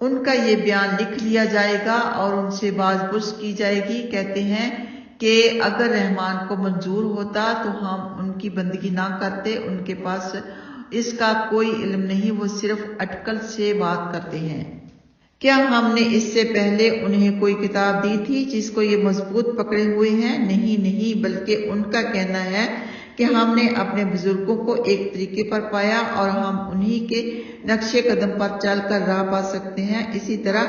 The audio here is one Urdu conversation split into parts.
ان کا یہ بیان لکھ لیا جائے گا اور ان سے باز پرس کی جائے گی۔ کہتے ہیں کہ اگر رحمان کو منظور ہوتا تو ہم ان کی بندگی نہ کرتے، ان کے پاس اس کا کوئی علم نہیں، وہ صرف اٹکل سے بات کرتے ہیں۔ کیا ہم نے اس سے پہلے انہیں کوئی کتاب دی تھی جس کو یہ مضبوط پکڑے ہوئے ہیں؟ نہیں، بلکہ ان کا کہنا ہے کہ ہم نے اپنے بزرگوں کو ایک طریقے پر پایا اور ہم انہی کے نقش قدم پر چل کر راہ پا سکتے ہیں۔ اسی طرح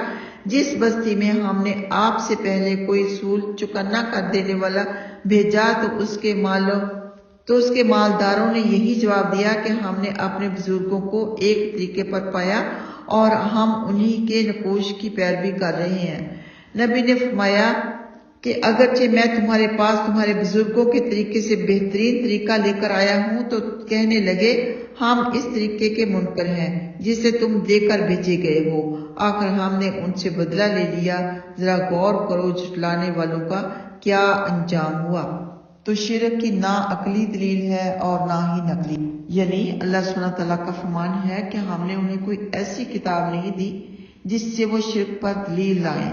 جس بستی میں ہم نے آپ سے پہلے کوئی رسول چکنا کر دینے والا بھیجا تو اس کے مالداروں نے یہی جواب دیا کہ ہم نے اپنے بزرگوں کو ایک طریقے پر پایا اور ہم انہی کے نقوش کی پیروی کر رہے ہیں۔ نبی نے فرمایا کہ اگرچہ میں تمہارے پاس تمہارے بزرگوں کے طریقے سے بہترین طریقہ لے کر آیا ہوں تو کہنے لگے ہم اس طریقے کے منکر ہیں جسے تم دے کر بھیجے گئے ہو۔ آخر ہم نے ان سے بدلہ لے لیا۔ ذرا غور کرو جھٹلانے والوں کا کیا انجام ہوا۔ تو شرک کی نہ عقلی دلیل ہے اور نہ ہی نقلی، یعنی اللہ سبحانہ تعالیٰ کا فرمان ہے کہ ہم نے انہیں کوئی ایسی کتاب نہیں دی جس سے وہ شرک پر دلیل لائیں۔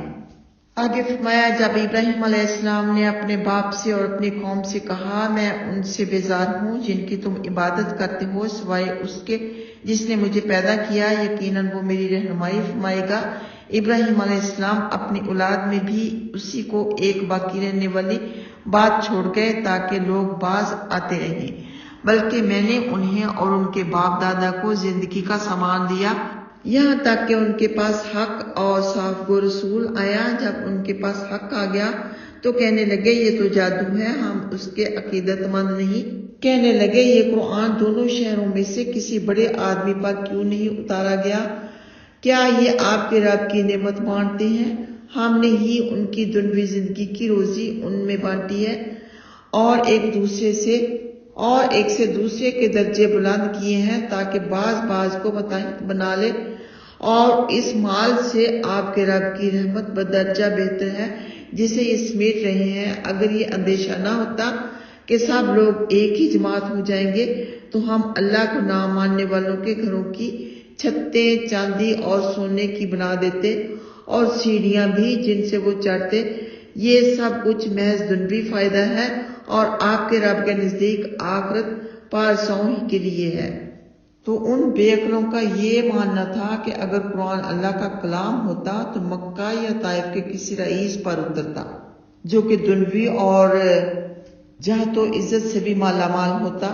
آگے فرمایا جب ابراہیم علیہ السلام نے اپنے باپ سے اور اپنی قوم سے کہا میں ان سے بیزار ہوں جن کی تم عبادت کرتے ہو سوائے اس کے جس نے مجھے پیدا کیا، یقیناً وہ میری رہنمائی فرمائے گا۔ ابراہیم علیہ السلام اپنی اولاد میں بھی اسی کو ایک باقی رہنے والی بات چھوڑ گئے تاکہ لوگ باز آتے رہیں، بلکہ میں نے انہیں اور ان کے باپ دادا کو زندگی کا سامان دیا یہاں تک کہ ان کے پاس حق اور صاف گو رسول آیا۔ جب ان کے پاس حق آ گیا تو کہنے لگے یہ تو جادو ہے، ہم اس کے عقیدت مند نہیں۔ کہنے لگے یہ قرآن دونوں شہروں میں سے کسی بڑے آدمی پر کیوں نہیں اتارا گیا؟ کیا یہ آپ کے رب کی نعمت بانٹتے ہیں؟ ہم نے ہی ان کی دنیوی زندگی کی روزی ان میں بانٹی ہے اور ایک سے دوسرے کے درجے بلند کیے ہیں تاکہ باز کو متحد بنا لے، اور اس مال سے آپ کے رب کی رحمت بدرجہ بہتر ہے جسے یہ سمیٹ رہے ہیں۔ اگر یہ اندیشہ نہ ہوتا کہ سب لوگ ایک ہی جماعت ہو جائیں گے تو ہم اللہ کو نہ ماننے والوں کے گھروں کی چھتیں چاندی اور سونے کی بنا دیتے اور سیڑھیاں بھی جن سے وہ چڑھتے۔ یہ سب کچھ محض دنیوی فائدہ ہے اور آپ کے رب کے نزدیک آخرت پارساؤں ہی کے لیے ہے۔ تو ان بے عقلوں کا یہ ماننا تھا کہ اگر قرآن اللہ کا کلام ہوتا تو مکہ یا طائف کے کسی رئیس پر اترتا جو کہ دنیوی اور جہت و عزت سے بھی مالا مال ہوتا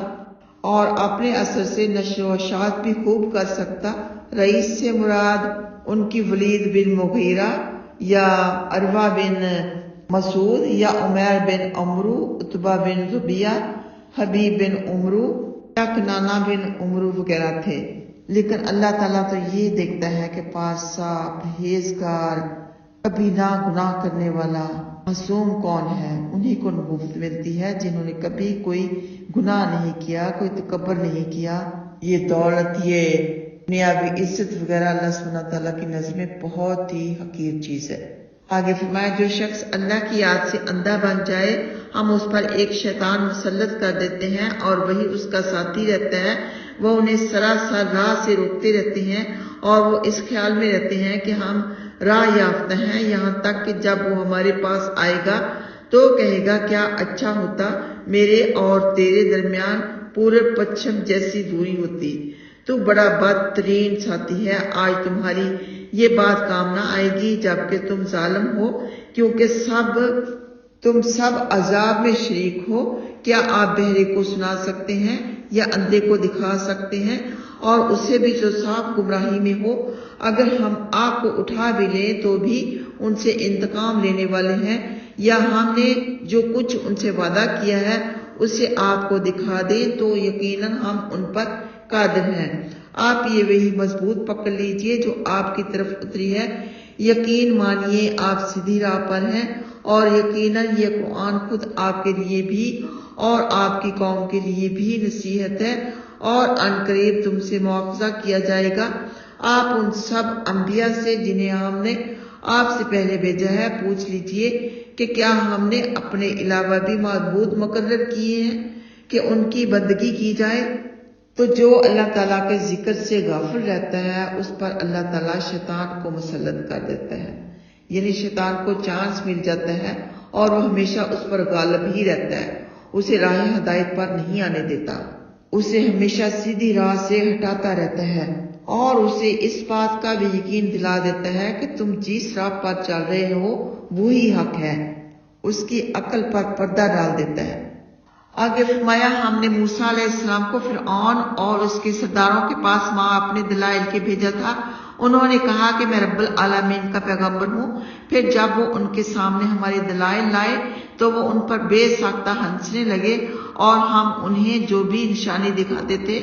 اور اپنے اثر سے نشر و اشاعت بھی خوب کر سکتا۔ رئیس سے مراد ان کی ولید بن مغیرہ یا عروہ بن مسعود یا عمیر بن عمرو، عتبہ بن ربیعہ، حبیب بن عمرو یا کنانہ بن عمرو وغیرہ تھے۔ لیکن اللہ تعالیٰ تو یہ دیکھتا ہے کہ پارسا، پرہیزگار، کبھی نہ گناہ کرنے والا معصوم کون ہے۔ انہی کو نبوت ملتی ہے جنہوں نے کبھی کوئی گناہ نہیں کیا، کوئی تکبر نہیں کیا۔ یہ دولت، یہ دنیاوی عزت وغیرہ اللہ سبحانہ تعالیٰ کی نظر میں بہت ہی حقیر چیز ہے۔ آگے فرمایا جو شخص اللہ کی یاد سے اندھا بن جائے ہم اس پر ایک شیطان مسلط کر دیتے ہیں اور وہی اس کا ساتھی رہتا ہے، وہ انہیں سراسر راہ سے روکتے رہتے ہیں اور وہ اس خیال میں رہتے ہیں کہ ہم راہ یافتہ ہیں، یہاں تک کہ جب وہ ہمارے پاس آئے گا تو کہے گا کیا اچھا ہوتا میرے اور تیرے درمیان پورب پچھم جیسی دوری ہوتی، تو بڑا بدترین ساتھی ہے۔ آج تمہاری یہ بات کام نہ آئے گی جبکہ تم ظالم ہو، کیونکہ تم سب عذاب میں شریک ہو۔ کیا آپ بہرے کو سنا سکتے ہیں یا اندھے کو دکھا سکتے ہیں، اور اسے بھی جو صاف گمراہی میں ہو؟ اگر ہم آپ کو اٹھا بھی لیں تو بھی ان سے انتقام لینے والے ہیں، یا ہم نے جو کچھ ان سے وعدہ کیا ہے اسے آپ کو دکھا دیں تو یقیناً ہم ان پر قادر ہیں۔ آپ یہ وہی مضبوط پکڑ لیجئے جو آپ کی طرف اتری ہے، یقین مانیے آپ سیدھی راہ پر ہیں، اور یقیناً یہ قرآن خود آپ کے لیے بھی اور آپ کی قوم کے لیے بھی نصیحت ہے، اور عنقریب تم سے مواخذہ کیا جائے گا۔ آپ ان سب انبیاء سے جنہیں ہم نے آپ سے پہلے بھیجا ہے پوچھ لیجئے کہ کیا ہم نے اپنے علاوہ بھی معبود مقرر کیے ہیں کہ ان کی بندگی کی جائے تو جو اللہ تعالیٰ کے ذکر سے غافل رہتا ہے اس پر اللہ تعالیٰ شیطان کو مسلط کر دیتا ہے، یعنی شیطان کو چانس مل جاتا ہے اور وہ ہمیشہ اس پر غالب ہی رہتا ہے، اسے راہ ہدایت پر نہیں آنے دیتا، اسے ہمیشہ سیدھی راہ سے ہٹاتا رہتا ہے اور اسے اس بات کا بھی یقین دلا دیتا ہے کہ تم جس راہ پر چل رہے ہو وہی حق ہے، اس کی عقل پر پردہ ڈال دیتا ہے۔ آگے فرمایا ہم نے موسیٰ علیہ السلام کو فرعون اور اس کے سرداروں کے پاس ماں اپنے دلائل کے بھیجا تھا، انہوں نے کہا کہ میں رب العالمین کا پیغمبر ہوں، پھر جب وہ ان کے سامنے ہمارے دلائل لائے تو وہ ان پر بے ساختہ ہنسنے لگے، اور ہم انہیں جو بھی نشانی دکھاتے تھے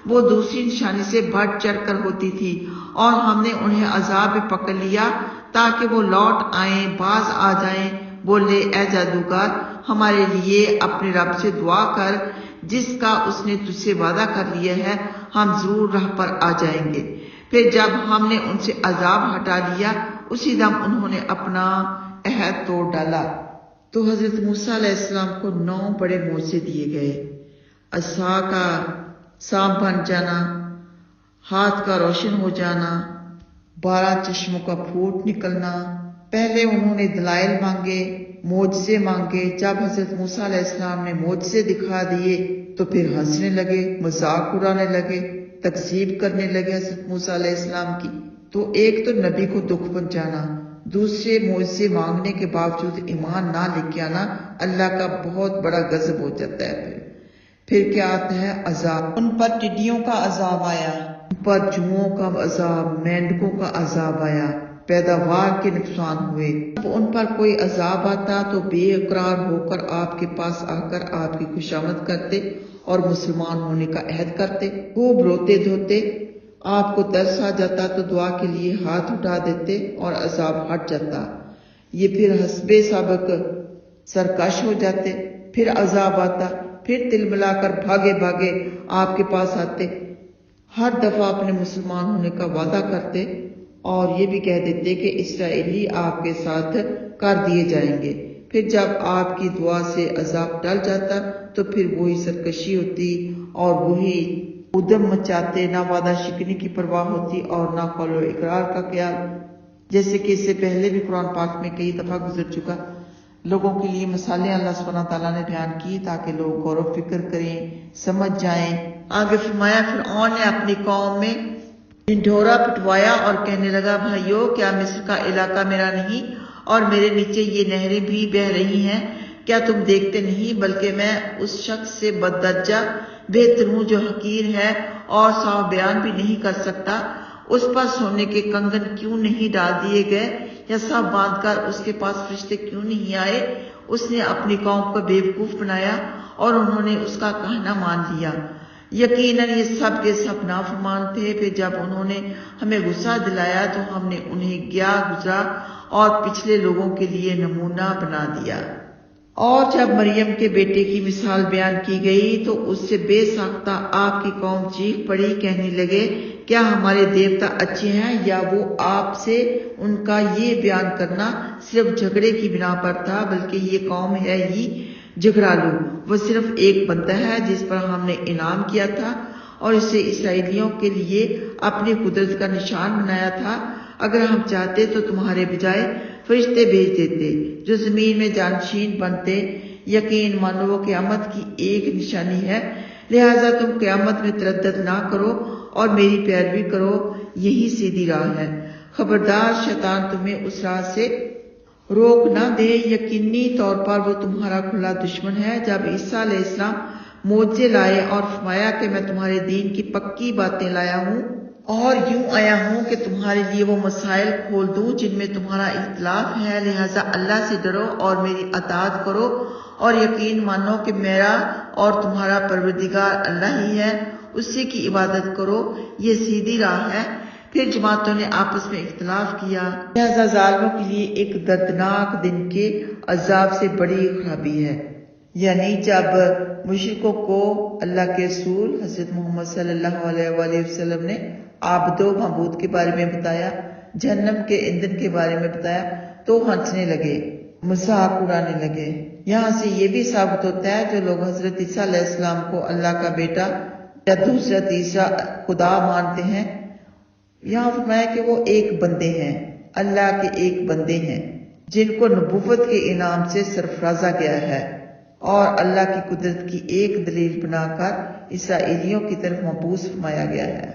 وہ دوسری نشانی سے بڑھ چڑھ کر ہوتی تھی، اور ہم نے انہیں عذاب میں پکڑ لیا تاکہ وہ لوٹ آئیں، باز آ جائیں، بولے اے جادوگر ہمارے لیے اپنے رب سے دعا کر جس کا اس نے تجھ سے وعدہ کر لیا ہے، ہم ضرور راہ پر آ جائیں گے۔ پھر جب ہم نے ان سے عذاب ہٹا لیا اسی دم انہوں نے اپنا عہد توڑ ڈالا۔ تو حضرت موسیٰ علیہ السلام کو 9 بڑے معجزے دیے گئے، عصا کا سانپ بن جانا، ہاتھ کا روشن ہو جانا، 12 چشموں کا پھوٹ نکلنا۔ پہلے انہوں نے دلائل مانگے، معجزے مانگے، جب حضرت موسیٰ علیہ السلام نے معجزے دکھا دیے تو پھر ہنسنے لگے، مذاق اڑانے لگے، تکذیب کرنے لگے حضرت موسیٰ علیہ السلام کی۔ تو ایک تو نبی کو دکھ پہنچانا، دوسرے معجزے مانگنے کے باوجود ایمان نہ لے کے آنا، اللہ کا بہت بڑا غضب ہو جاتا ہے۔ پھر کیا آتا ہے؟ عذاب۔ ان پر ٹڈیوں کا عذاب آیا، ان پر جوؤں کا عذاب، مینڈکوں کا عذاب آیا، پیداوار کے نقصان ہوئے۔ جب ان پر کوئی عذاب آتا تو بے اقرار ہو کر آپ کے پاس آ کر آپ کی خوشامد کرتے اور مسلمان ہونے کا عہد کرتے، خوب روتے دھوتے، آپ کو ترس آ جاتا تو دعا کے لیے ہاتھ اٹھا دیتے اور عذاب ہٹ جاتا، یہ پھر حسب سابق سرکش ہو جاتے، پھر عذاب آتا، پھر تل ملا کر بھاگے بھاگے آپ کے پاس آتے، ہر دفعہ اپنے مسلمان ہونے کا وعدہ کرتے اور یہ بھی کہہ دیتے کہ اسرائیلی آپ کے ساتھ کر دیے جائیں گے۔ پھر جب آپ کی دعا سے عذاب ٹل جاتا تو پھر وہی سرکشی ہوتی اور وہی ادم مچاتے، نہ وعدہ شکنی کی پرواہ ہوتی اور نہ قول و اقرار کا خیال، جیسے کہ اس سے پہلے بھی قرآن پاک میں کئی دفعہ گزر چکا۔ لوگوں کے لیے مثالیں اللہ سبحانہ تعالیٰ نے بیان کی تاکہ لوگ غور و فکر کریں، سمجھ جائیں۔ آگے فرمایا فرعون نے اپنی قوم میں ڈھنڈورا پٹوایا اور کہنے لگا بھائیو کیا مصر کا علاقہ میرا نہیں اور میرے نیچے یہ نہریں بھی بہہ رہی ہیں؟ کیا تم دیکھتے نہیں؟ بلکہ میں اس شخص سے بددرجہ بہتر ہوں جو حقیر ہے اور صاف بیان بھی نہیں کر سکتا۔ اس پر سونے کے کنگن کیوں نہیں ڈال دیے گئے یا سب باندھ کر اس کے پاس فرشتے کیوں نہیں آئے؟ اس نے اپنی قوم کو بیوقوف بنایا اور انہوں نے اس کا کہنا مان لیا۔ یقیناً یہ سب کے سب نافرمان تھے۔ پھر جب انہوں نے ہمیں غصہ دلایا تو ہم نے انہیں گیا گزرا اور پچھلے لوگوں کے لیے نمونہ بنا دیا۔ اور جب مریم کے بیٹے کی مثال بیان کی گئی تو اس سے بے ساختہ آپ کی قوم چیخ پڑی، کہنے لگے کیا ہمارے دیوتا اچھے ہیں؟ یا وہ آپ سے ان کا یہ بیان کرنا صرف جھگڑے کی بنا پر تھا، بلکہ یہ قوم ہے ہی جھگڑالو، وہ صرف ایک بندہ ہے جس پر ہم نے انعام کیا تھا اور اسے اسرائیلیوں کے لیے اپنی قدرت کا نشان بنایا تھا۔ اگر ہم چاہتے تو تمہارے بجائے فرشتے بھیج دیتے جو زمین میں جانشین بنتے۔ یقین مانو وہ قیامت کی ایک نشانی ہے، لہٰذا تم قیامت میں تردد نہ کرو اور میری پیروی کرو، یہی سیدھی راہ ہے۔ خبردار شیطان تمہیں اس راہ سے روک نہ دے، یقینی طور پر وہ تمہارا کھلا دشمن ہے۔ جب عیسیٰ علیہ السلام معجزے لائے اور فرمایا کہ میں تمہارے دین کی پکی باتیں لایا ہوں اور یوں آیا ہوں کہ تمہارے لیے وہ مسائل کھول دوں جن میں تمہارا اختلاف ہے، لہٰذا اللہ سے ڈرو اور میری اطاعت کرو اور یقین مانو کہ میرا اور تمہارا پروردگار اللہ ہی ہے، اسی کی عبادت کرو، یہ سیدھی راہ ہے۔ پھر جماعتوں نے آپس میں اختلاف کیا، لہذا ظالموں کے لیے ایک دردناک دن کے عذاب سے بڑی خرابی ہے۔ یعنی جب مشرکوں کو اللہ کے رسول حضرت محمد صلی اللہ علیہ وآلہ وسلم نے عابد و معبود کے بارے میں بتایا، جہنم کے ایندھن کے بارے میں بتایا تو ہنسنے لگے، مذاق اڑانے لگے۔ یہاں سے یہ بھی ثابت ہوتا ہے جو لوگ حضرت عیسیٰ علیہ السلام کو اللہ کا بیٹا یا دوسرا تیسرا خدا مانتے ہیں۔ یہاں فرمایا کہ وہ ایک بندے ہیں، اللہ کے ایک بندے ہیں جن کو نبوت کے انعام سے سرفرازا گیا ہے، اور اللہ کی قدرت کی ایک دلیل بنا کر اسرائیلیوں کی طرف مبعوث فرمایا گیا ہے۔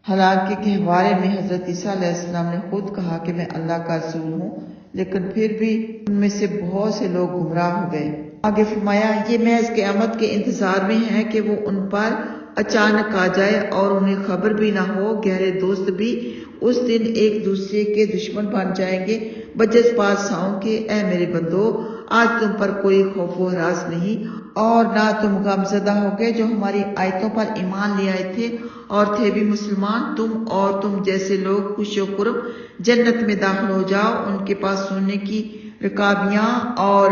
حالانکہ گہوارے میں حضرت عیسیٰ علیہ السلام نے خود کہا کہ میں اللہ کا رسول ہوں، لیکن پھر بھی ان میں سے بہت سے لوگ گمراہ ہو گئے۔ آگے فرمایا یہ محض قیامت کے انتظار میں ہے کہ وہ ان پر اچانک آ جائے اور انہیں خبر بھی نہ ہو۔ گہرے دوست بھی اس دن ایک دوسرے کے دشمن بن جائیں گے، بجز بادشاہوں کے اے میرے بندو، آج تم پر کوئی خوف و ہراس نہیں اور نہ تم غمزدہ ہوگے جو ہماری آیتوں پر ایمان لے آئے تھے اور تھے بھی مسلمان۔ تم اور تم جیسے لوگ خوش و خرم جنت میں داخل ہو جاؤ، ان کے پاس سونے کی رکابیاں اور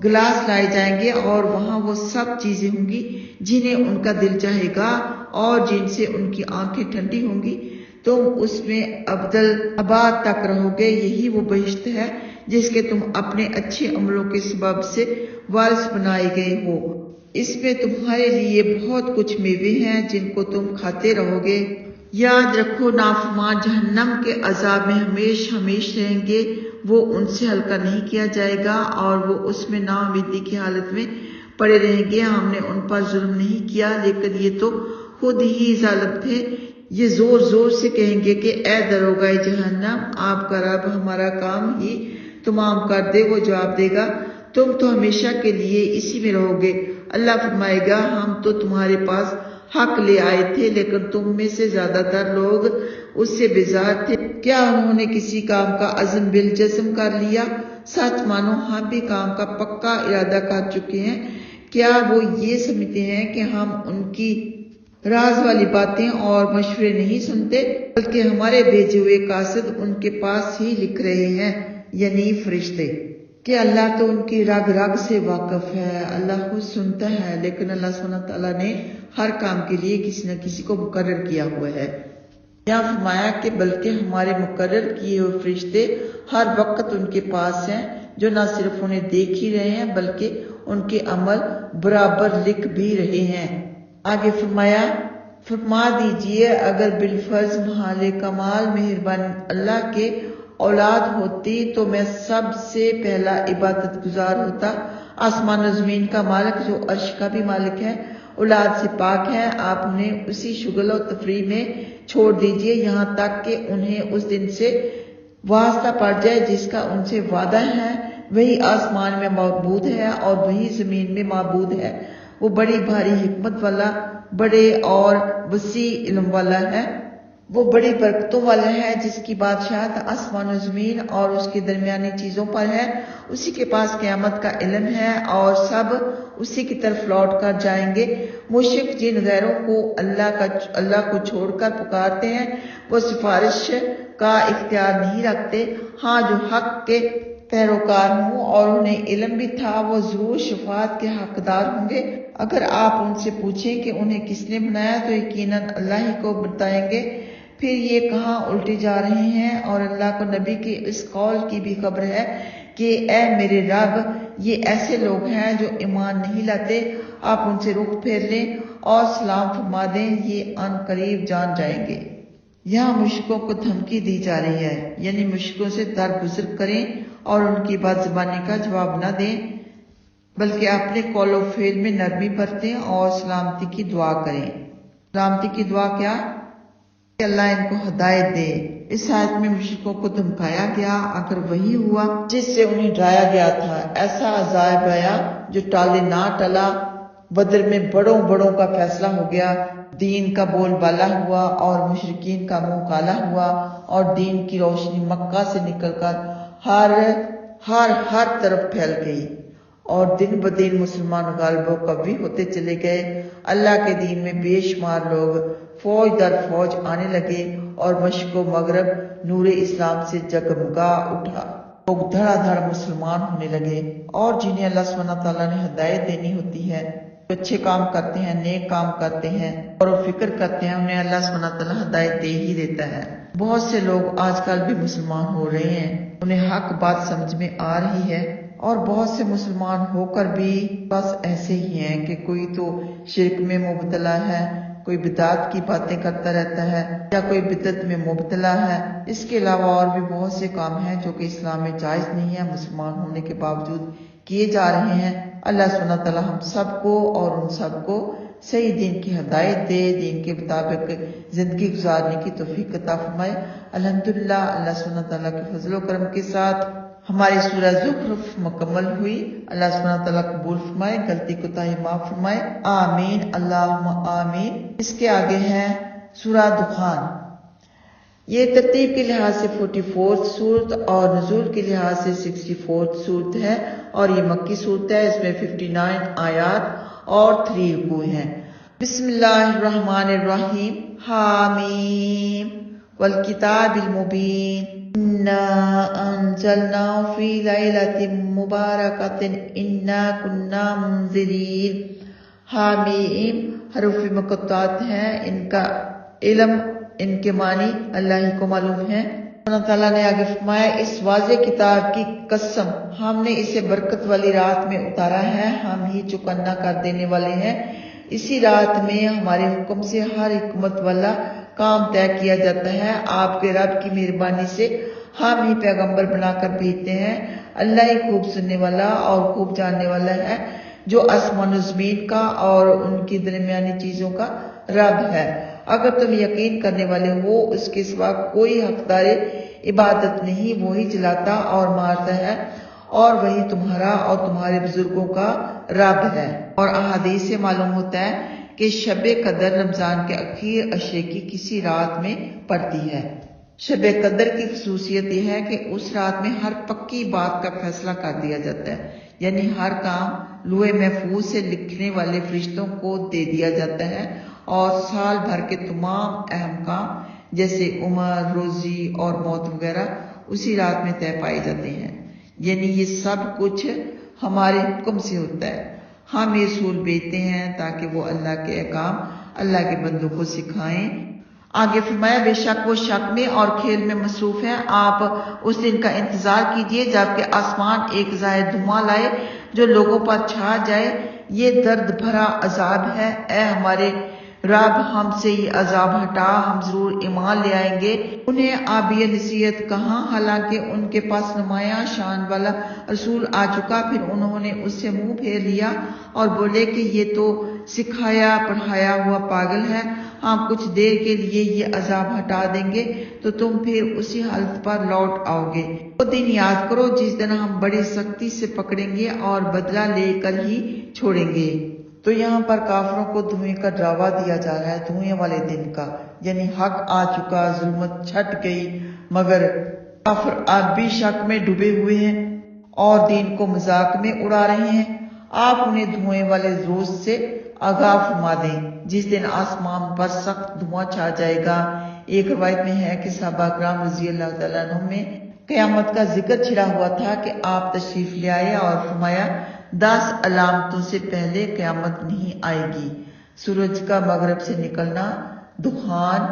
گلاس لائے جائیں گے، اور وہاں وہ سب چیزیں ہوں گی جنہیں ان کا دل چاہے گا اور جن سے ان کی آنکھیں ٹھنڈی ہوں گی۔ تم اس میں ابدالآباد تک رہو گے۔ یہی وہ بہشت ہے جس کے تم اپنے اچھے عملوں کے سبب سے وارث بنائے گئے ہو۔ اس میں تمہارے لیے بہت کچھ میوے ہیں جن کو تم کھاتے رہو گے۔ یاد رکھو نافرمان جہنم کے عذاب میں ہمیش رہیں گے، وہ ان سے ہلکا نہیں کیا جائے گا اور وہ اس میں نا امیدی کی حالت میں پڑے رہیں گے۔ ہم نے ان پر ظلم نہیں کیا لیکن یہ تو خود ہی ظالم تھے۔ یہ زور زور سے کہیں گے کہ اے دروغہ جہنم، آپ کا رب ہمارا کام ہی تمام کر دے۔ وہ جواب دے گا تم تو ہمیشہ کے لیے اسی میں رہو گے۔ اللہ فرمائے گا ہم تو تمہارے پاس حق لے آئے تھے لیکن تم میں سے زیادہ تر لوگ اس سے بیزار تھے۔ کیا انہوں نے کسی کام کا عزم بالجزم کر لیا؟ سچ مانو ہم بھی کام کا پکا ارادہ کر چکے ہیں۔ کیا وہ یہ سمجھتے ہیں کہ ہم ان کی راز والی باتیں اور مشورے نہیں سنتے، بلکہ ہمارے بھیجے ہوئے قاصد ان کے پاس ہی لکھ رہے ہیں، یعنی فرشتے، کہ اللہ تو ان کی رگ رگ سے واقف ہے۔ اللہ خود سنتا ہے، لیکن اللہ سبحانہ تعالیٰ نے ہر کام کے لیے کسی نہ کسی کو مقرر کیا ہوا ہے۔ یہاں فرمایا کہ بلکہ ہمارے مقرر کیے ہوئے فرشتے ہر وقت ان کے پاس ہیں، جو نہ صرف انہیں دیکھ ہی رہے ہیں بلکہ ان کے عمل برابر لکھ بھی رہے ہیں۔ آگے فرما دیجئے اگر بالفرض محال کمال مہربان اللہ کے اولاد ہوتی تو میں سب سے پہلا عبادت گزار ہوتا۔ آسمان و زمین کا مالک جو عرش کا بھی مالک ہے اولاد سے پاک ہے، آپ انہیں اسی شغل و تفریح میں چھوڑ دیجئے یہاں تک کہ انہیں اس دن سے واسطہ پڑ جائے جس کا ان سے وعدہ ہے۔ وہی آسمان میں معبود ہے اور وہی زمین میں معبود ہے۔ وہ بڑی بھاری حکمت والا، بڑے اور وسیع علم والا ہے۔ وہ بڑی برکتوں والا ہے جس کی بادشاہت آسمان و زمین اور اس کے درمیانی چیزوں پر ہے۔ اسی کے پاس قیامت کا علم ہے اور سب اسی کی طرف لوٹ کر جائیں گے۔ مشرک جن غیروں کو اللہ کو چھوڑ کر پکارتے ہیں وہ سفارش کا اختیار نہیں رکھتے۔ ہاں جو حق کے پیروکار ہوں اور انہیں علم بھی تھا وہ ضرور شفاعت کے حقدار ہوں گے۔ اگر آپ ان سے پوچھیں کہ انہیں کس نے بنایا تو یقیناً اللہ ہی کو بتائیں گے۔ پھر یہ کہاں الٹے جا رہے ہیں؟ اور اللہ کو نبی کے اس قول کی بھی خبر ہے کہ اے میرے رب، یہ ایسے لوگ ہیں جو ایمان نہیں لاتے۔ آپ ان سے رخ پھیر لیں اور سلام فرما دیں، یہ ان قریب جان جائیں گے۔ یہاں مشرکوں کو دھمکی دی جا رہی ہے، یعنی مشرکوں سے درگزر کریں اور ان کی بد زبانی کا جواب نہ دیں، بلکہ اپنے قول و فعل میں نرمی برتیں اور سلامتی کی دعا کریں۔ سلامتی کی دعا کیا؟ کہ اللہ ان کو ہدایت دے۔ اس آیت میں مشرکوں کو دھمکایا گیا اگر وہی ہوا جس سے انہیں ڈرایا گیا تھا۔ ایسا عذاب آیا جو ٹالے نہ ٹلا۔ بدر میں بڑوں کا فیصلہ ہو گیا، دین کا بول بالا ہوا اور مشرکین کا منہ کالا ہوا، اور دین کی روشنی مکہ سے نکل کر ہر طرف پھیل گئی، اور دن بدن مسلمان غالب و قوی ہوتے چلے گئے۔ اللہ کے دین میں بے شمار لوگ فوج در فوج آنے لگے اور مشرق و مغرب نور اسلام سے جگمگا اٹھا۔ لوگ دھڑا دھڑ مسلمان ہونے لگے، اور جنہیں اللہ سبحانہ تعالیٰ نے ہدایت دینی ہوتی ہے، جو اچھے کام کرتے ہیں، نیک کام کرتے ہیں اور فکر کرتے ہیں، انہیں اللہ سبحانہ تعالیٰ ہدایت دے ہی دیتا ہے۔ بہت سے لوگ آج کل بھی مسلمان ہو رہے ہیں، انہیں حق بات سمجھ میں آ رہی ہے، اور بہت سے مسلمان ہو کر بھی بس ایسے ہی ہیں کہ کوئی تو شرک میں مبتلا ہے، کوئی بدعت کی باتیں کرتا رہتا ہے یا کوئی بدعت میں مبتلا ہے۔ اس کے علاوہ اور بھی بہت سے کام ہیں جو کہ اسلام میں جائز نہیں ہے، مسلمان ہونے کے باوجود کیے جا رہے ہیں۔ اللہ سبحانہ تعالیٰ ہم سب کو اور ان سب کو صحیح دین کی ہدایت دے، دین کے مطابق زندگی گزارنے کی توفیق عطا فرمائے۔ الحمدللہ اللہ سبحانہ تعالیٰ کے فضل و کرم کے ساتھ ہماری سورہ زخرف مکمل ہوئی۔ اللہ سبحانہ تعالیٰ قبول فرمائے، غلطی کوتاہی معاف فرمائے، آمین اللہم آمین۔ اس کے آگے ہے سورہ دخان۔ یہ ترتیب کے لحاظ سے 44 سورت اور نزول کے لحاظ سے 64 سورت ہے اور یہ مکی سورت ہے۔ اس میں 59 آیات اور 3 رکوع ہیں۔ بسم اللہ الرحمن الرحیم، حامیم والکتاب المبین، انا انزلناه فی لیلۃ مبارکۃ انا کنا منذرین۔ حامیم حروف مقطعات ہیں، ان کا علم، ان کے معنی اللہ ہی کو معلوم ہے۔ اللہ تعالیٰ نے آگے فرمایا، اس واضح کتاب کی قسم، ہم نے اسے برکت والی رات میں اتارا ہے، ہم ہی چوکنا کر دینے والے ہیں۔ اسی رات میں ہمارے حکم سے ہر حکمت والا کام طے کیا جاتا ہے۔ آپ کے رب کی مہربانی سے ہم ہی پیغمبر بنا کر بھیجتے ہیں۔ اللہ ہی خوب سننے والا اور خوب جاننے والا ہے، جو آسمان و زمین کا اور ان کی درمیانی چیزوں کا رب ہے۔ اگر تم یقین کرنے والے ہو، اس کے سوا کوئی حقدار عبادت نہیں، وہی جلاتا اور مارتا ہے اور وہی تمہارا اور تمہارے بزرگوں کا رب ہے۔ اور احادیث سے معلوم ہوتا ہے کہ شب قدر رمضان کے اخیر عشرے کی کسی رات میں پڑتی ہے۔ شب قدر کی خصوصیت یہ ہے کہ اس رات میں ہر پکی بات کا فیصلہ کر دیا جاتا ہے، یعنی ہر کام لوح محفوظ سے لکھنے والے فرشتوں کو دے دیا جاتا ہے اور سال بھر کے تمام اہم کام جیسے عمر، روزی اور موت وغیرہ اسی رات میں طے پائے جاتے ہیں۔ یعنی یہ سب کچھ ہمارے حکم سے ہوتا ہے۔ ہم یہ رسول بھیجتے ہیں تاکہ وہ اللہ کے احکام اللہ کے بندوں کو سکھائیں۔ آگے فرمایا، بے شک وہ شک میں اور کھیل میں مصروف ہیں، آپ اس دن کا انتظار کیجئے جبکہ آسمان ایک ظاہر دھواں لائے جو لوگوں پر چھا جائے، یہ درد بھرا عذاب ہے۔ اے ہمارے رب، ہم سے یہ عذاب ہٹا، ہم ضرور ایمان لے آئیں گے۔ انہیں آپ یہ نصیحت کہاں، حالانکہ ان کے پاس نمایاں شان والا رسول آ چکا۔ پھر انہوں نے اس سے منہ پھیر لیا اور بولے کہ یہ تو سکھایا پڑھایا ہوا پاگل ہے، ہم کچھ دیر کے لیے یہ عذاب ہٹا دیں گے تو تم پھر اسی حالت پر لوٹ آؤ گے۔ وہ دن یاد کرو جس دن ہم بڑی سختی سے پکڑیں گے اور بدلہ لے کر ہی چھوڑیں گے۔ تو یہاں پر کافروں کو دھوئیں کا ڈراوا دیا جا رہا ہے، دھوئیں والے دن کا، یعنی حق آ چکا، ظلمت چھٹ گئی، مگر کافر اب بھی شک میں ڈوبے ہوئے ہیں اور دین کو مذاق میں اڑا رہے ہیں۔ آپ انہیں دھوئیں والے روز سے آگاہ فرما دیں جس دن آسمان پر سخت دھواں چھا جائے گا۔ ایک روایت میں ہے کہ صحابہ کرام رضی اللہ تعالیٰ عنہ میں قیامت کا ذکر چھڑا ہوا تھا کہ آپ تشریف لے آئے اور فرمایا، 10 علامتوں سے پہلے قیامت نہیں آئے گی: سورج کا مغرب سے نکلنا، دخان،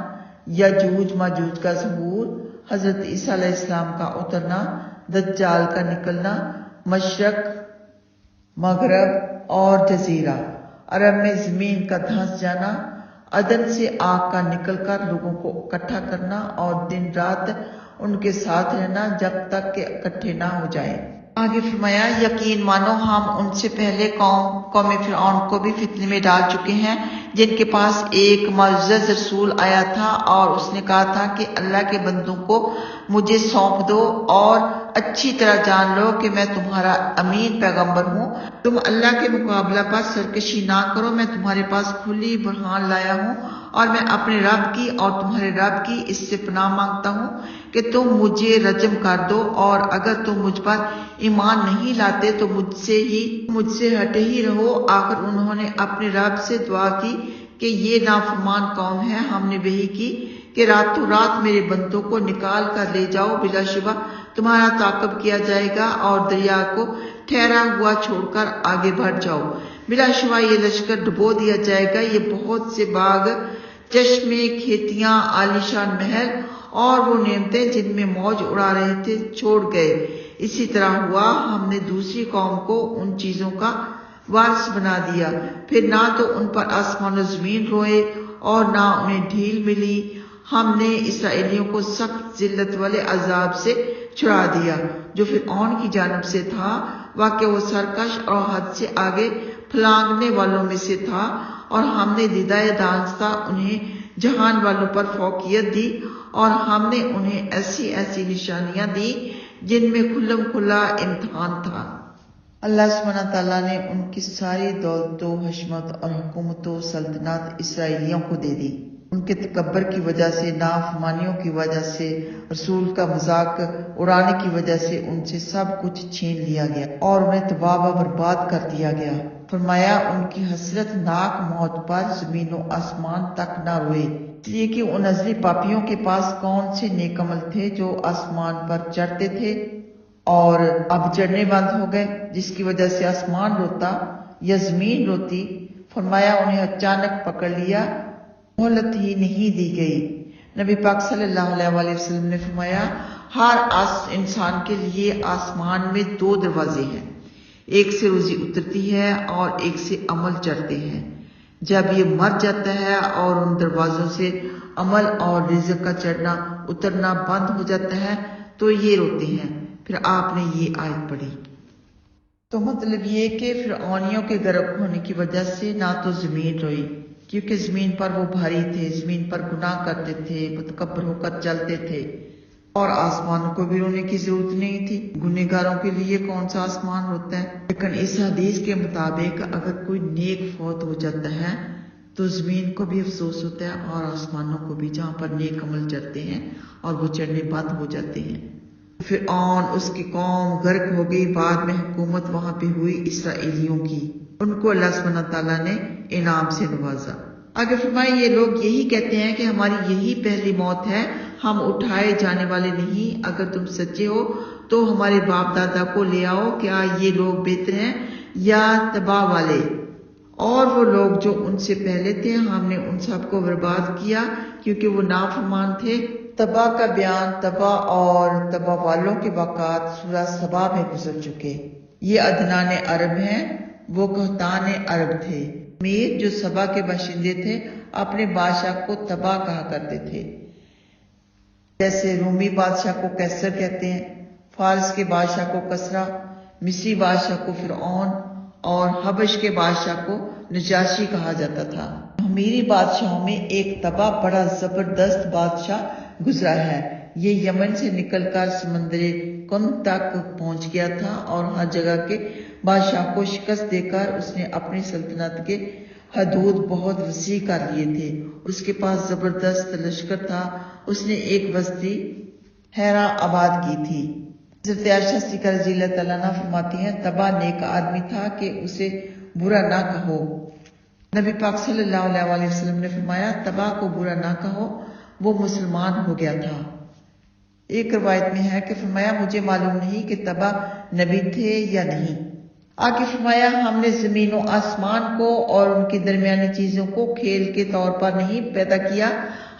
یاجوج ماجوج کا ظہور، حضرت عیسیٰ علیہ السلام کا اترنا، دجال کا نکلنا، مشرق، مغرب اور جزیرہ عرب میں زمین کا دھنس جانا، عدن سے آگ کا نکل کر لوگوں کو اکٹھا کرنا اور دن رات ان کے ساتھ رہنا جب تک کہ اکٹھے نہ ہو جائیں۔ آگے فرمایا، یقین مانو ہم ان سے پہلے قوم فرعون کو بھی فتنے میں ڈال چکے ہیں، جن کے پاس ایک معزز رسول آیا تھا اور اس نے کہا تھا کہ اللہ کے بندوں کو مجھے سونپ دو اور اچھی طرح جان لو کہ میں تمہارا امین پیغمبر ہوں۔ تم اللہ کے مقابلہ پر سرکشی نہ کرو، میں تمہارے پاس کھلی برہان لایا ہوں اور میں اپنے رب کی اور تمہارے رب کی اس سے پناہ مانگتا ہوں کہ تم مجھے رجم کر دو، اور اگر تم مجھ پر ایمان نہیں لاتے تو مجھ سے ہٹے ہی رہو۔ آخر انہوں نے اپنے رب سے دعا کی کہ یہ نافرمان قوم ہے، ہم نے وحی کی کہ راتوں رات میرے بندوں کو نکال کر لے جاؤ، بلا شبہ تمہارا تعاقب کیا جائے گا اور دریا کو ٹھہرا ہوا چھوڑ کر آگے بڑھ جاؤ، بلا شبہ یہ لشکر ڈبو دیا جائے گا۔ یہ بہت سے باغ، چشمے، کھیتیاں، عالیشان محل اور وہ نعمتیں جن میں موج اڑا رہے تھے چھوڑ گئے۔ اسی طرح ہوا، ہم نے دوسری قوم کو ان چیزوں کا وارث بنا دیا۔ پھر نہ تو ان پر آسمان و زمین روئے اور نہ انہیں ڈھیل ملی۔ ہم نے اسرائیلیوں کو سخت ذلت والے عذاب سے چھڑا دیا جو فرعون کی جانب سے تھا، واقع وہ سرکش اور حد سے آگے پھلانگنے والوں میں سے تھا، اور ہم نے دیدہ دانستہ انہیں جہان والوں پر فوقیت دی، اور ہم نے انہیں ایسی ایسی نشانیاں دی جن میں کھلم کھلا امتحان تھا۔ اللہ سبحانہ تعالیٰ نے ان کی ساری دولت و حشمت اور حکومت و سلطنت اسرائیلیوں کو دے دی۔ ان کے تکبر کی وجہ سے، نافرمانیوں کی وجہ سے، رسول کا مذاق اڑانے کی وجہ سے ان سے سب کچھ چھین لیا گیا اور انہیں تباہ و برباد کر دیا گیا۔ فرمایا ان کی حسرت ناک موت پر زمین و آسمان تک نہ روئے، اس لیے کہ ان ازلی پاپیوں کے پاس کون سے نیک عمل تھے جو آسمان پر چڑھتے تھے اور اب چڑھنے بند ہو گئے، جس کی وجہ سے آسمان روتا یا زمین روتی۔ فرمایا انہیں اچانک پکڑ لیا، مہلت ہی نہیں دی گئی۔ نبی پاک صلی اللہ علیہ وسلم نے فرمایا ہر انسان کے لیے آسمان میں 2 دروازے ہیں، ایک سے روزی اترتی ہے اور ایک سے عمل چڑھتے ہیں۔ جب یہ مر جاتا ہے اور ان دروازوں سے عمل اور رزق کا چڑھنا اترنا بند ہو جاتا ہے تو یہ روتے ہیں۔ پھر آپ نے یہ آیت پڑھی تو مطلب یہ کہ فرعونیوں کے غرق ہونے کی وجہ سے نہ تو زمین روئی، کیونکہ زمین پر وہ بھاری تھے، زمین پر گناہ کرتے تھے، متکبر ہو کر چلتے تھے، اور آسمانوں کو بھی رونے کی ضرورت نہیں تھی، گنہگاروں کے لیے کون سا آسمان روتا ہے۔ لیکن اس حدیث کے مطابق اگر کوئی نیک فوت ہو جاتا ہے تو زمین کو بھی افسوس ہوتا ہے اور آسمانوں کو بھی، جہاں پر نیک عمل چڑھتے ہیں اور وہ چڑھنے بند ہو جاتے ہیں۔ فرعون اس کی قوم غرق ہو گئی، بعد میں حکومت وہاں پہ ہوئی اسرائیلیوں کی، ان کو اللہ سبحانہ تعالیٰ نے انعام سے نوازا۔ آگے فرمایا یہ لوگ یہی کہتے ہیں کہ ہماری یہی پہلی موت ہے، ہم اٹھائے جانے والے نہیں، اگر تم سچے ہو تو ہمارے باپ دادا کو لے آؤ، کیا یہ لوگ بہتر ہیں یا تباہ والے؟ اور وہ لوگ جو ان سے پہلے تھے ہم نے ان سب کو برباد کیا کیونکہ وہ نافرمان تھے۔ تباہ کا بیان، تباہ اور تباہ والوں کے واقعات سورہ سبا میں گزر چکے۔ یہ عدنان عرب ہیں، وہ قحطان عرب تھے۔ میر جو سبا کے باشندے تھے اپنے بادشاہ کو تباہ کہا کرتے تھے، جیسے رومی بادشاہ کو قیصر کہتے ہیں، فارس کے بادشاہ کو کسرا، مصری بادشاہ کو فرعون اور حبش کے بادشاہ کو نجاشی کہا جاتا تھا۔ میری بادشاہوں میں ایک تباہ بڑا زبردست بادشاہ گزرا ہے، یہ یمن سے نکل کر سمندر کند تک پہنچ گیا تھا اور ہر جگہ کے بادشاہ کو شکست دے کر اس نے اپنی سلطنت کے حدود بہت وسیع کر لیے تھے۔ اس کے پاس زبردست لشکر تھا، اس نے ایک بستی حیرہ آباد کی تھی۔ حضرت عائشہ صدیقہ رضی اللہ تعالیٰ عنہا فرماتی ہیں تباہ نیک آدمی تھا کہ اسے برا نہ کہو۔ نبی پاک صلی اللہ علیہ وسلم نے فرمایا تباہ کو برا نہ کہو، وہ مسلمان ہو گیا تھا۔ ایک روایت میں ہے کہ فرمایا مجھے معلوم نہیں کہ تباہ نبی تھے یا نہیں۔ آگے فرمایا ہم نے زمین و آسمان کو اور ان کی درمیانی چیزوں کو کھیل کے طور پر نہیں پیدا کیا،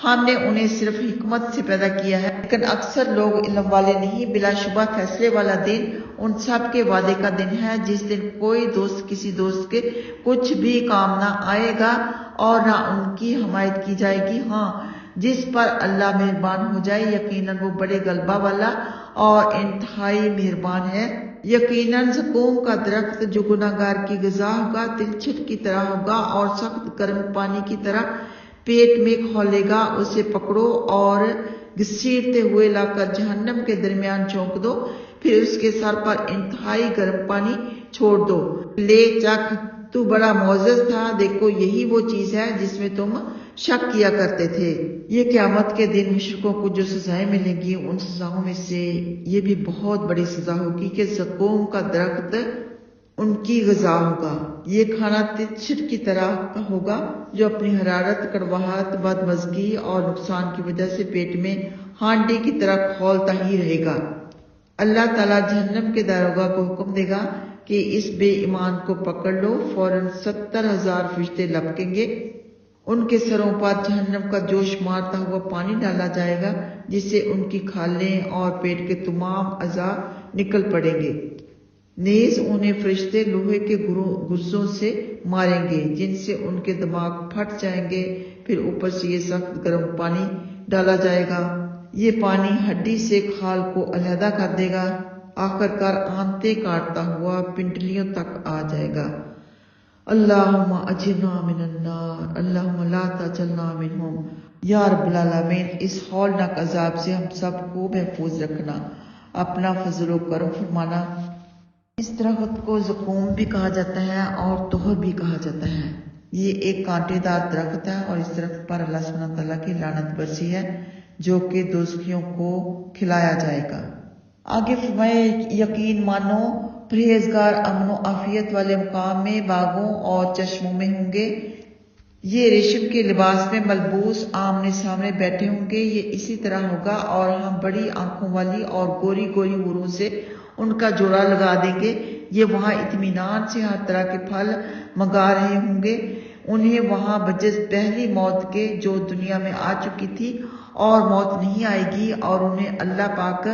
ہم نے انہیں صرف حکمت سے پیدا کیا ہے، لیکن اکثر لوگ علم والے نہیں۔ بلا شبہ فیصلے والا دن ان سب کے وعدے کا دن ہے، جس دن کوئی دوست کسی دوست کے کچھ بھی کام نہ آئے گا اور نہ ان کی حمایت کی جائے گی۔ ہاں جس پر اللہ مہربان ہو جائے، یقیناً وہ بڑے غلبہ والا اور انتہائی مہربان ہے۔ یقیناً زقوم کا درخت جو گناہگار کی غذا ہوگا تلچھٹ کی طرح ہوگا اور سخت گرم پانی کی طرح پیٹ میں کھولے گا، اسے پکڑو اور گھسیٹتے ہوئے لا کر جہنم کے درمیان جھونک دو، پھر اس کے سر پر انتہائی گرم پانی چھوڑ دو، لے چکھ تو بڑا معزز تھا۔ دیکھو یہی وہ چیز ہے جس میں تم شک کیا کرتے تھے۔ یہ قیامت کے دن مشرکوں کو جو سزائیں ملیں گی ان سزاؤں میں سے یہ بھی بہت بڑی سزا ہوگی کہ زقوم کا درخت ان کی غذا ہوگا۔ یہ کھانا تلچھٹ کی طرح کا ہوگا جو اپنی حرارت، کڑواہٹ، بدمزگی اور نقصان کی وجہ سے پیٹ میں ہانڈی کی طرح کھولتا ہی رہے گا۔ اللہ تعالیٰ جہنم کے داروغہ کو حکم دے گا کہ اس بے ایمان کو پکڑ لو، فوراً 70,000 فرشتے لپکیں گے، ان کے سروں پر جہنم کا جوش مارتا ہوا پانی ڈالا جائے گا جس سے ان کی کھالیں اور پیٹ کے تمام اعضاء نکل پڑیں گے۔ نیز انہیں فرشتے لوہے کے گرزوں سے ماریں گے جن سے ان کے دماغ پھٹ جائیں گے، پھر اوپر سے یہ سخت گرم پانی ڈالا جائے گا، یہ پانی ہڈی سے کھال کو علیحدہ کر دے گا، آخر کار آنتیں کاٹتا ہوا پنڈلیوں تک آ جائے گا۔ اللہم اجرنا من النار اللہم لا تجعلنا منہم۔ یا رب العالمین، اس ہولناک عذاب سے ہم سب کو محفوظ رکھنا، اپنا فضل و کرم فرمانا۔ اس درخت کو زقوم بھی کہا جاتا ہے اور توہر بھی کہا جاتا ہے۔ یہ ایک کانٹے دار درخت ہے اور اس درخت پر اللہ سبحانہ تعالیٰ کی لعنت برسی ہے جو کہ دوزخیوں کو کھلایا جائے گا۔ آگے فرمائے، یقین مانو پرہیزگار امن و عافیت والے مقام میں، باغوں اور چشموں میں ہوں گے۔ یہ ریشم کے لباس میں ملبوس آمنے سامنے بیٹھے ہوں گے۔ یہ اسی طرح ہوگا اور ہم بڑی آنکھوں والی اور گوری گوری حوروں سے ان کا جوڑا لگا دیں گے۔ یہ وہاں اطمینان سے ہر طرح کے پھل منگا رہے ہوں گے۔ انہیں وہاں بجز پہلی موت کے جو دنیا میں آ چکی تھی اور موت نہیں آئے گی، اور انہیں اللہ پاک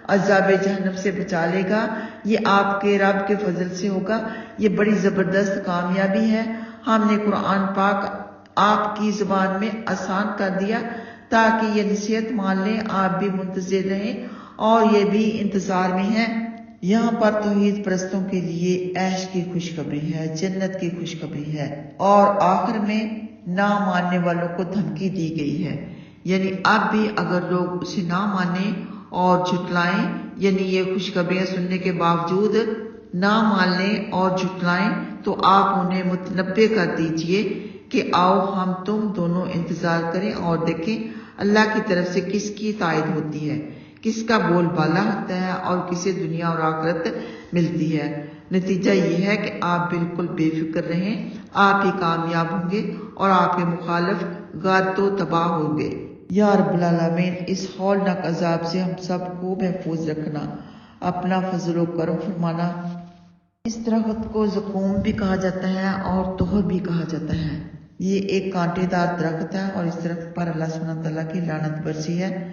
عذاب جہنم سے بچا لے گا۔ یہ آپ کے رب کے فضل سے ہوگا۔ یہ بڑی زبردست کامیابی ہے۔ ہم نے قرآن پاک آپ کی زبان میں آسان کر دیا تاکہ یہ نصیحت مان لیں، آپ بھی منتظر رہیں اور یہ بھی انتظار میں ہیں۔ یہاں پر توحید پرستوں کے لیے عیش کی خوشخبری ہے، جنت کی خوشخبری ہے، اور آخر میں نہ ماننے والوں کو دھمکی دی گئی ہے، یعنی اب بھی اگر لوگ اسے نہ مانیں اور جھٹلائیں، یعنی یہ خوشخبریاں سننے کے باوجود نہ مان لیں اور جھٹلائیں، تو آپ انہیں متنبہ کر دیجئے کہ آؤ ہم تم دونوں انتظار کریں اور دیکھیں اللہ کی طرف سے کس کی تائید ہوتی ہے، کس کا بول بالا ہوتا ہے اور کسے دنیا اور آخرت ملتی ہے۔ نتیجہ یہ ہے کہ آپ بالکل بے فکر رہیں، آپ ہی کامیاب ہوں گے اور آپ کے مخالف غارت و تباہ ہوں گے۔ یا رب العالمین، اس ہولناک عذاب سے ہم سب کو محفوظ رکھنا، اپنا فضل و کرم فرمانا۔ اس درخت کو زقوم بھی کہا جاتا ہے اور توہر بھی کہا جاتا ہے۔ یہ ایک کانٹے دار درخت ہے اور اس درخت پر اللہ سبحانہ تعالیٰ کی لعنت برسی ہے۔